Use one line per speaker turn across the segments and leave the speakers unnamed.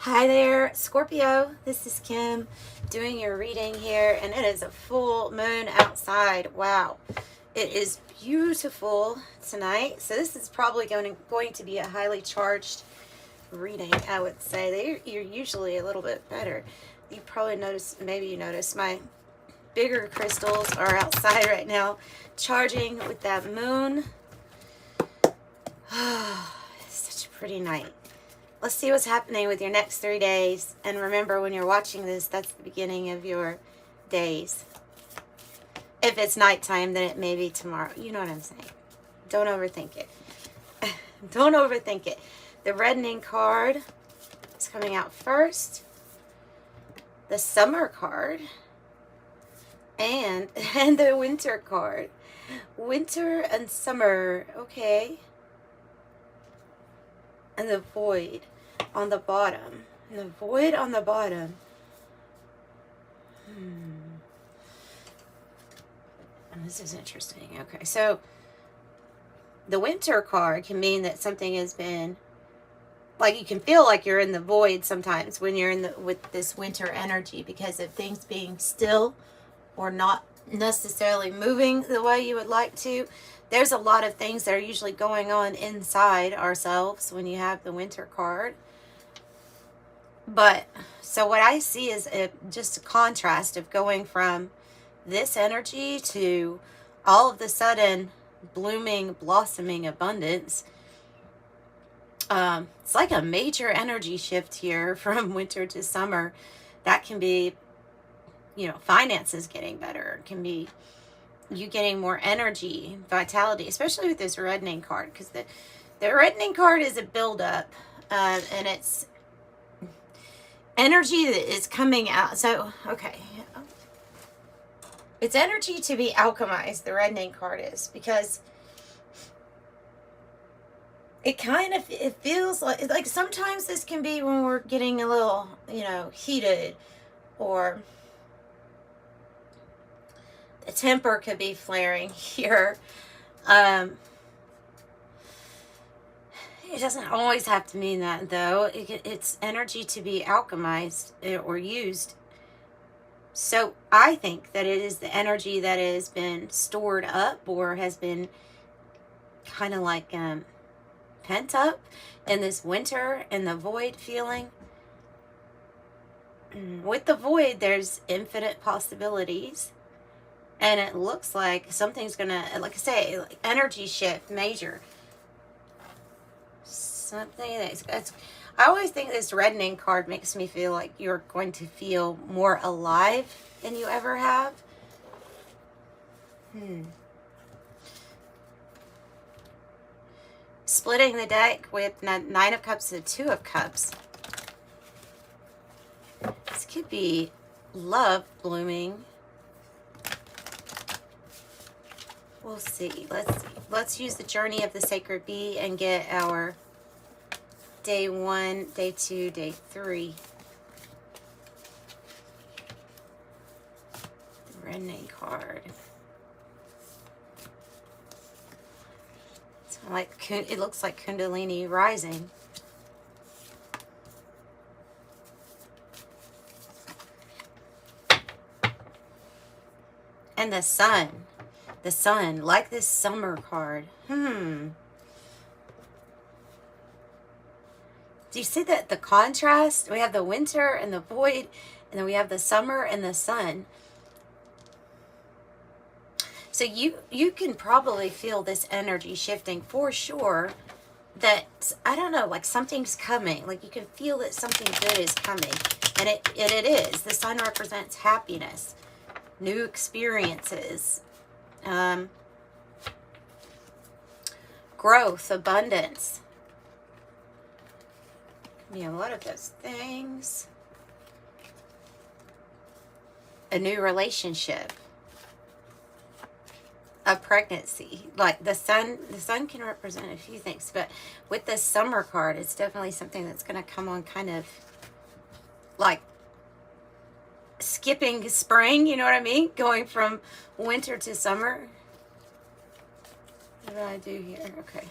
Hi there, Scorpio. This is Kim doing your reading here, and it is a full moon outside. Wow, it is beautiful tonight. So this is probably going to be a highly charged reading, I would say. You're usually a little bit better. You probably notice, maybe you notice my bigger crystals are outside right now, charging with that moon. It's such a pretty night. Let's see what's happening with your next 3 days. And remember, when you're watching this, that's the beginning of your days. If it's nighttime, then it may be tomorrow. You know what I'm saying. Don't overthink it. Don't overthink it. The reddening card is coming out first. The summer card. And the winter card. Winter and summer. Okay. And the void on the bottom. And the void on the bottom. And this is interesting. Okay, so the winter card can mean that something has been, like, you can feel like you're in the void sometimes when you're in the with this winter energy because of things being still or not necessarily moving the way you would like to. There's a lot of things that are usually going on inside ourselves when you have the winter card. But, so what I see is just a contrast of going from this energy to all of the sudden blooming, blossoming abundance. It's like a major energy shift here from winter to summer. That can be, you know, finances getting better. It can be you getting more energy, vitality, especially with this reddening card, because the reddening card is a buildup, and it's energy that is coming out. So, okay, it's energy to be alchemized, the reddening card is, because it kind of, it feels like sometimes this can be when we're getting a little, you know, heated, or the temper could be flaring here. It doesn't always have to mean that, though. It's energy to be alchemized or used. So I think that it is the energy that has been stored up or has been kind of like pent up in this winter and the void feeling. With the void, there's infinite possibilities. And it looks like something's going to, like I say, like energy shift, major. Something that's, I always think this reddening card makes me feel like you're going to feel more alive than you ever have. Splitting the deck with Nine of Cups and Two of Cups. This could be love blooming. We'll see. Let's use the journey of the sacred bee and get our day 1, day 2, day 3. The reddening card. It's like, it looks like Kundalini rising. And the sun. The sun, like this summer card. Do you see that the contrast? We have the winter and the void, and then we have the summer and the sun. So you can probably feel this energy shifting for sure. That, I don't know, like something's coming. Like you can feel that something good is coming. And it is. The sun represents happiness, new experiences, growth, abundance. A lot of those things. A new relationship. A pregnancy. Like the sun can represent a few things, but with the summer card, it's definitely something that's going to come on kind of like skipping spring, you know what I mean? Going from winter to summer. What do I do here? Okay.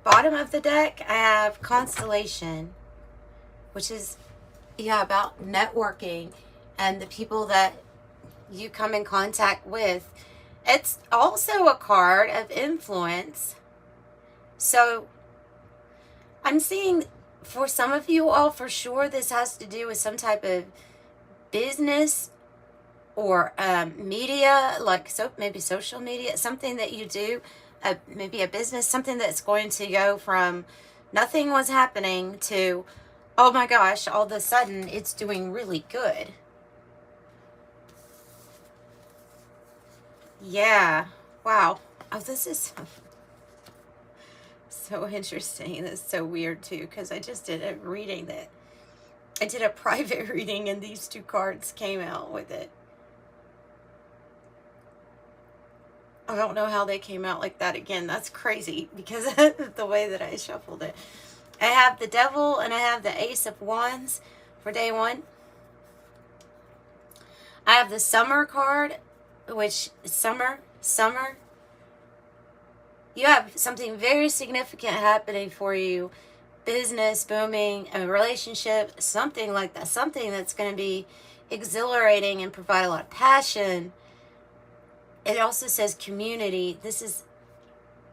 Bottom of the deck, I have Constellation, which is yeah, about networking and the people that you come in contact with. It's also a card of influence. So I'm seeing for some of you all, for sure, this has to do with some type of business or media, like maybe social media, something that you do, maybe a business, something that's going to go from nothing was happening to, oh my gosh, all of a sudden it's doing really good. Yeah. Wow. Oh, this is so interesting. It's so weird too, because I just did a reading that I did a private reading and these two cards came out with it. I don't know how they came out like that again. That's crazy because of the way that I shuffled it. I have the Devil and I have the Ace of Wands for day one. I have the Summer card, which summer. You have something very significant happening for you. Business booming, a relationship, something like that. Something that's going to be exhilarating and provide a lot of passion. It also says community. This is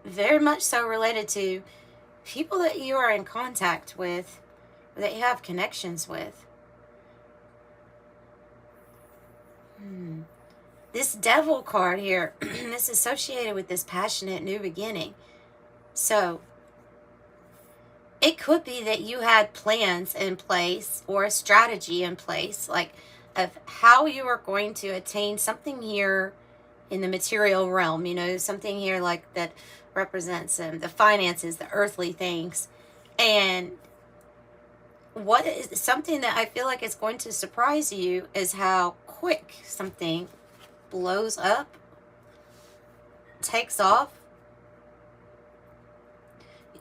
very much so related to people that you are in contact with, that you have connections with. This Devil card here, this is associated with this passionate new beginning. So it could be that you had plans in place or a strategy in place, like of how you are going to attain something here in the material realm, you know, something here like that represents the finances, the earthly things. And what is something that I feel like is going to surprise you is how quick something blows up, takes off.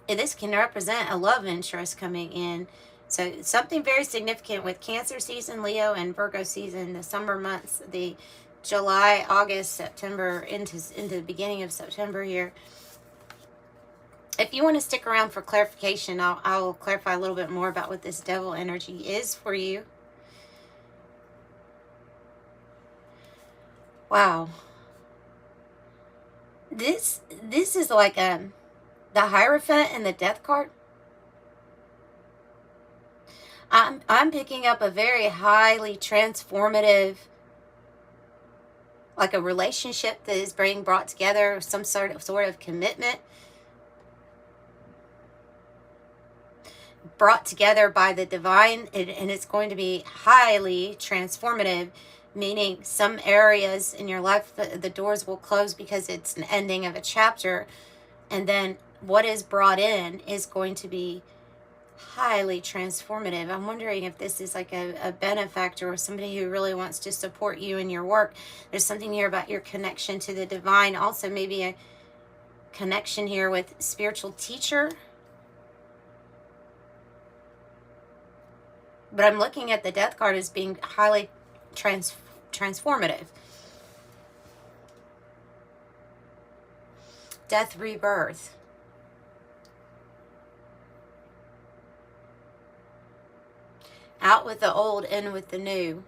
And this can represent a love interest coming in. So something very significant with Cancer season, Leo, and Virgo season, the summer months, the July, August, September, into the beginning of September here. If you want to stick around for clarification, I'll clarify a little bit more about what this Devil energy is for you. Wow. This is like the Hierophant and the Death card. I'm picking up a very highly transformative, like a relationship that is being brought together, some sort of commitment brought together by the divine, and it's going to be highly transformative, meaning some areas in your life the doors will close because it's an ending of a chapter, and then what is brought in is going to be highly transformative. I'm wondering if this is like a benefactor or somebody who really wants to support you in your work. There's something here about your connection to the divine. Also maybe a connection here with spiritual teacher. But I'm looking at the Death card as being highly transformative. Death, rebirth. Out with the old, in with the new.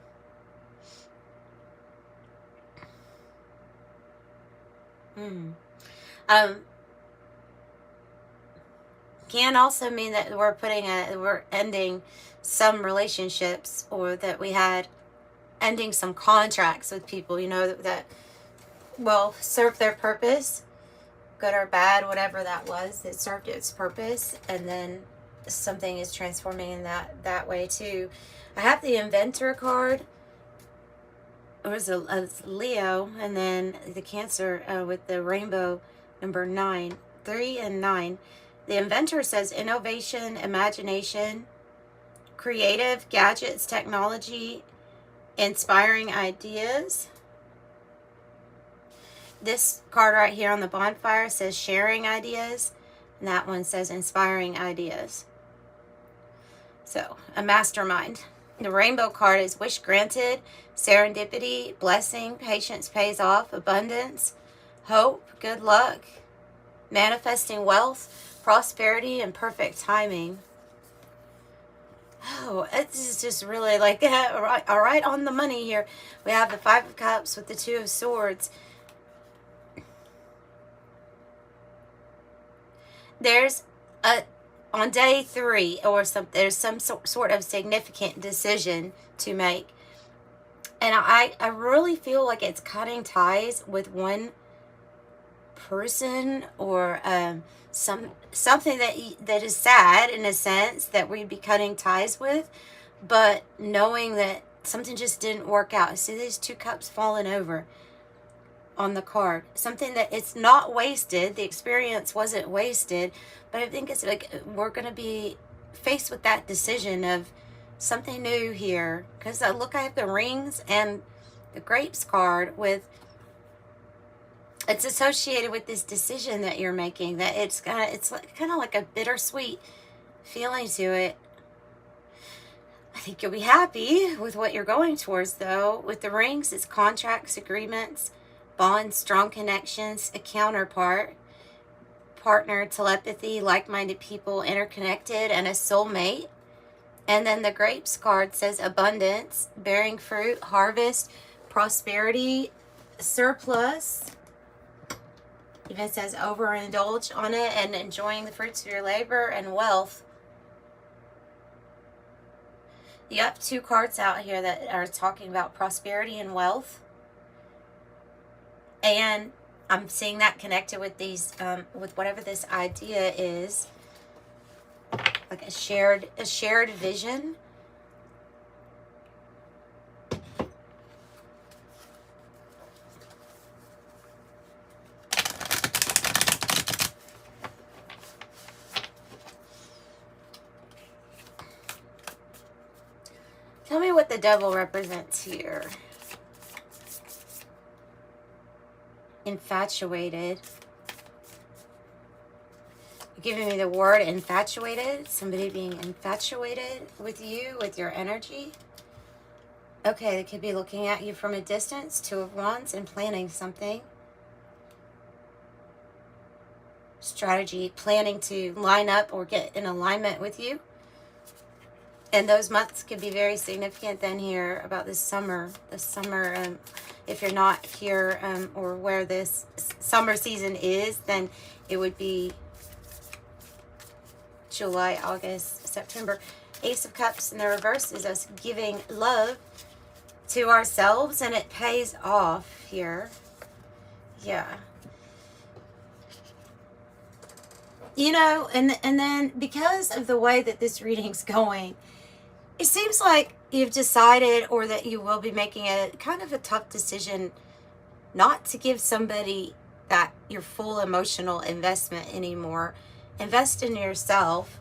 Can also mean that we're ending some relationships, or that we had ending some contracts with people, you know, that well served their purpose, good or bad, whatever that was, it served its purpose, and then something is transforming in that way too. I have the Inventor card. There's a Leo, and then the Cancer with the rainbow number 9, 3 and 9. The Inventor says innovation, imagination, creative gadgets, technology, inspiring ideas. This card right here on the bonfire says sharing ideas, and that one says inspiring ideas. So, a mastermind. The rainbow card is wish granted, serendipity, blessing, patience pays off, abundance, hope, good luck, manifesting wealth, prosperity, and perfect timing. Oh, it's just really like all right on the money here. We have the Five of Cups with the Two of Swords. There's on day 3 or something, there's some sort of significant decision to make. And I really feel like it's cutting ties with one person, or something that is sad in a sense that we'd be cutting ties with, but knowing that something just didn't work out. See these 2 cups falling over on the card. Something that it's not wasted. The experience wasn't wasted, but I think it's like we're going to be faced with that decision of something new here. Because look, I have the rings and the grapes card with, it's associated with this decision that you're making, that it's kind of like a bittersweet feeling to it. I think you'll be happy with what you're going towards, though. With the rings, it's contracts, agreements, bonds, strong connections, a counterpart, partner, telepathy, like-minded people, interconnected, and a soulmate. And then the grapes card says abundance, bearing fruit, harvest, prosperity, surplus. Even says overindulge on it, and enjoying the fruits of your labor, and wealth. You have 2 cards out here that are talking about prosperity and wealth. And I'm seeing that connected with these, with whatever this idea is, like a shared vision. Tell me what the devil represents here. Infatuated. You're giving me the word infatuated. Somebody being infatuated with you, with your energy. Okay, they could be looking at you from a distance, 2 of Wands, and planning something. Strategy, planning to line up or get in alignment with you. And those months could be very significant then here about this summer. If you're not here or where this summer season is, then it would be July, August, September. Ace of Cups in the reverse is us giving love to ourselves, and it pays off here. Yeah. You know, and then because of the way that this reading's going, it seems like you've decided, or that you will be making a kind of a tough decision not to give somebody that your full emotional investment anymore. Invest in yourself.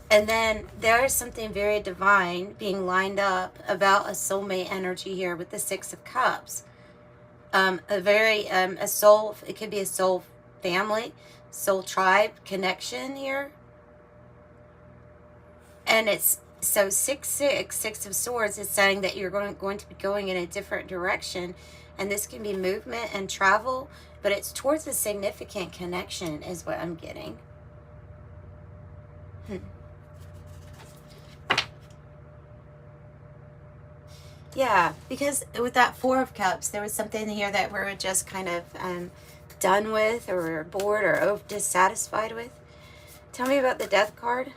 And then there is something very divine being lined up about a soulmate energy here with the 6 of Cups. A soul, it could be a soul family, soul tribe connection here. And it's so 6-6, 6 of Swords is saying that you're going to be going in a different direction, and this can be movement and travel, but it's towards a significant connection is what I'm getting. Yeah, because with that 4 of Cups, there was something here that we're just kind of done with, or bored, or dissatisfied with. Tell me about the Death card.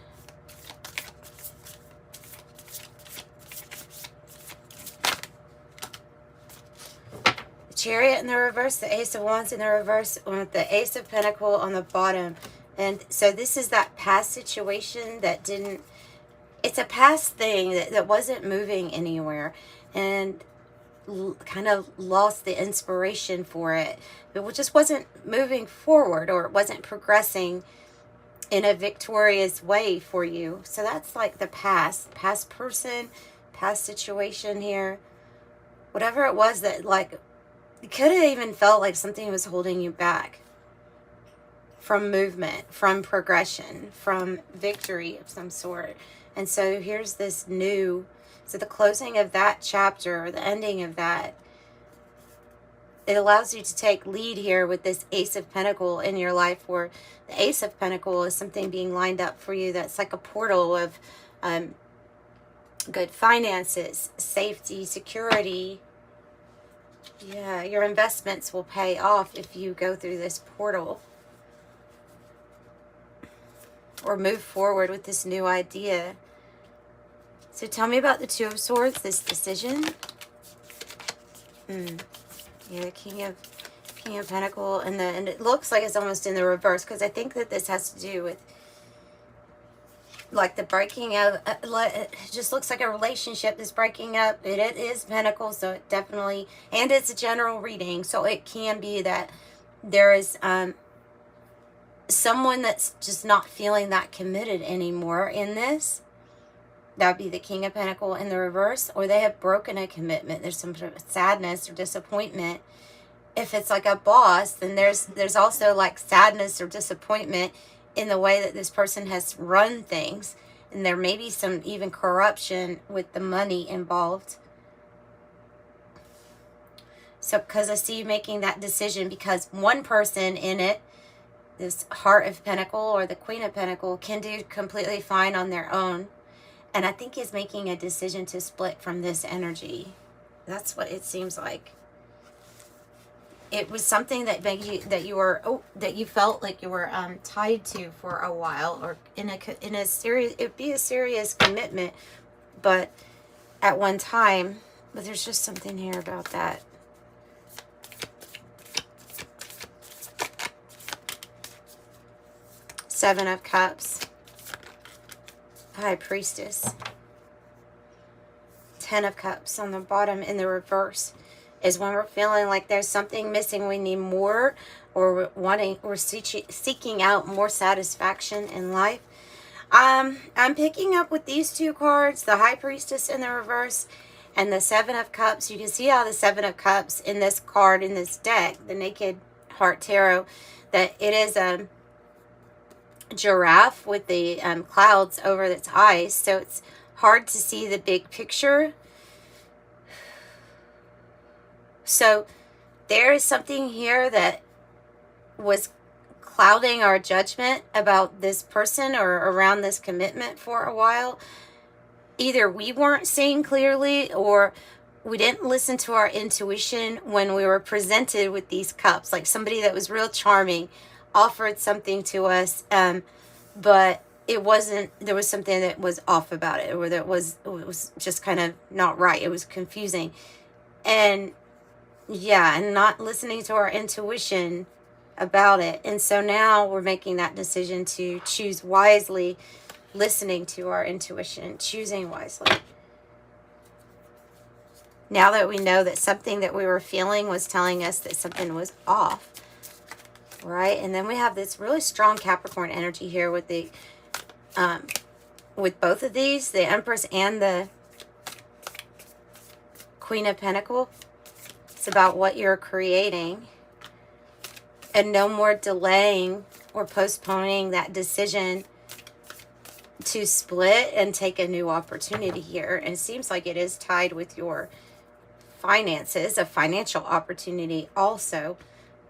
Chariot in the reverse, the Ace of Wands in the reverse, with the Ace of Pentacles on the bottom. And so this is that past situation that didn't, it's a past thing that wasn't moving anywhere, and kind of lost the inspiration for it. It just wasn't moving forward, or it wasn't progressing in a victorious way for you. So that's like the past person, past situation here. Whatever it was that, like, it could have even felt like something was holding you back from movement, from progression, from victory of some sort. And so here's this new, so the closing of that chapter, the ending of that, it allows you to take lead here with this Ace of Pentacles in your life, where the Ace of Pentacles is something being lined up for you that's like a portal of good finances, safety, security. Yeah, your investments will pay off if you go through this portal or move forward with this new idea. So tell me about the Two of Swords, this decision. Yeah, King of Pentacle, and it looks like it's almost in the reverse, because I think that this has to do with like the breaking of, it just looks like a relationship is breaking up. It is Pentacles, so it definitely, and it's a general reading, so it can be that there is someone that's just not feeling that committed anymore in this. That'd be the King of Pentacle in the reverse, or they have broken a commitment. There's some sort of sadness or disappointment. If it's like a boss, then there's also like sadness or disappointment in the way that this person has run things, and there may be some even corruption with the money involved. So because I see you making that decision, because one person in it, this Heart of Pentacle or the Queen of Pentacle, can do completely fine on their own, and I think is making a decision to split from this energy. That's what it seems like. It was something that you felt like you were tied to for a while, or in a serious, it'd be a serious commitment, but at one time. But there's just something here about that. Seven of Cups, High Priestess, Ten of Cups on the bottom in the reverse. Is when we're feeling like there's something missing, we need more, or we're seeking out more satisfaction in life. I'm picking up with these two cards, the High Priestess in the reverse and the Seven of Cups. You can see how the Seven of Cups in this card, in this deck, the Naked Heart Tarot, that it is a giraffe with the clouds over its eyes, so it's hard to see the big picture. So there is something here that was clouding our judgment about this person or around this commitment for a while. Either we weren't seeing clearly, or we didn't listen to our intuition when we were presented with these cups. Like somebody that was real charming offered something to us, but it wasn't, there was something that was off about it, or that it was just kind of not right. It was confusing. And yeah, and not listening to our intuition about it. And so now we're making that decision to choose wisely, listening to our intuition, choosing wisely. Now that we know that something that we were feeling was telling us that something was off, right? And then we have this really strong Capricorn energy here with the with both of these, the Empress and the Queen of Pentacles. It's about what you're creating, and no more delaying or postponing that decision to split and take a new opportunity here. And it seems like it is tied with your finances, a financial opportunity also,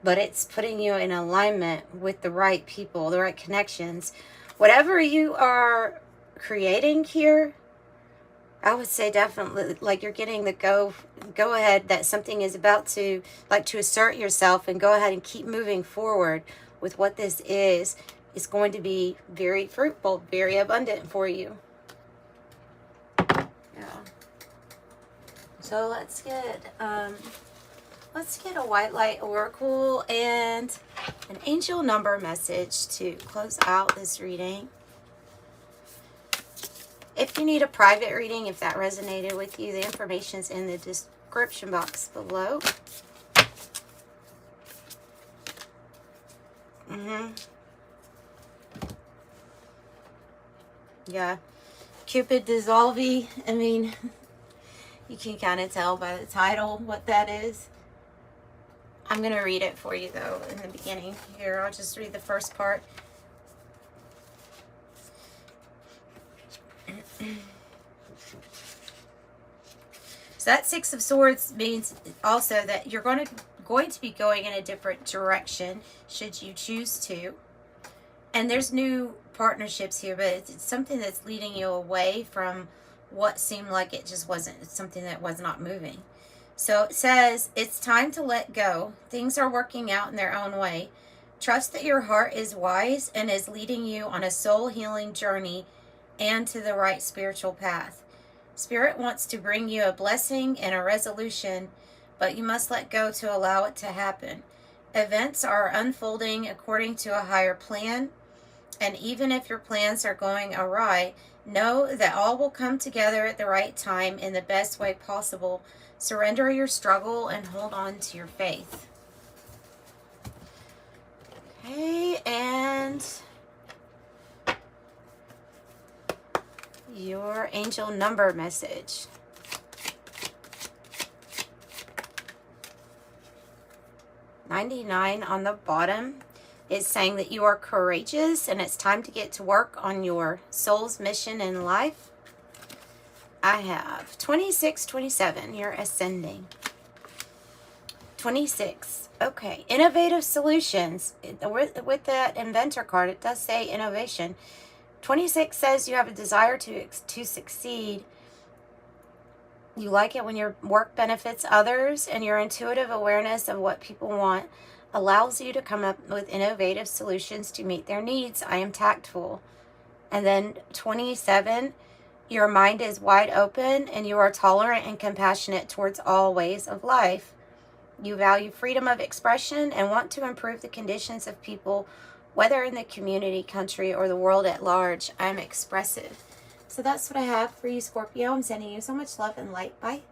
but it's putting you in alignment with the right people, the right connections. Whatever you are creating here, I would say definitely, like, you're getting the go ahead that something is about to, like, to assert yourself and go ahead and keep moving forward with what this is. It's going to be very fruitful, very abundant for you. Yeah. So let's get a white light oracle and an angel number message to close out this reading. If you need a private reading, if that resonated with you, the information's in the description box below. Yeah. Cupid dissolving. I mean, you can kind of tell by the title what that is. I'm going to read it for you, though, in the beginning. Here, I'll just read the first part. So that Six of Swords means also that you're going to be going in a different direction, should you choose to. And there's new partnerships here, but it's something that's leading you away from what seemed like it just wasn't, it's something that was not moving. So it says, it's time to let go. Things are working out in their own way. Trust that your heart is wise and is leading you on a soul healing journey and to the right spiritual path. Spirit wants to bring you a blessing and a resolution, but you must let go to allow it to happen. Events are unfolding according to a higher plan, and even if your plans are going awry, know that all will come together at the right time in the best way possible. Surrender your struggle and hold on to your faith. Okay, and your angel number message. 99 on the bottom is saying that you are courageous and it's time to get to work on your soul's mission in life. I have 2627, you're ascending. 26, okay, innovative solutions. With that inventor card, it does say innovation. 26 says you have a desire to succeed. You like it when your work benefits others, and your intuitive awareness of what people want allows you to come up with innovative solutions to meet their needs. I am tactful. And then 27, your mind is wide open and you are tolerant and compassionate towards all ways of life. You value freedom of expression and want to improve the conditions of people, whether in the community, country, or the world at large. I'm expressive. So that's what I have for you, Scorpio. I'm sending you so much love and light. Bye.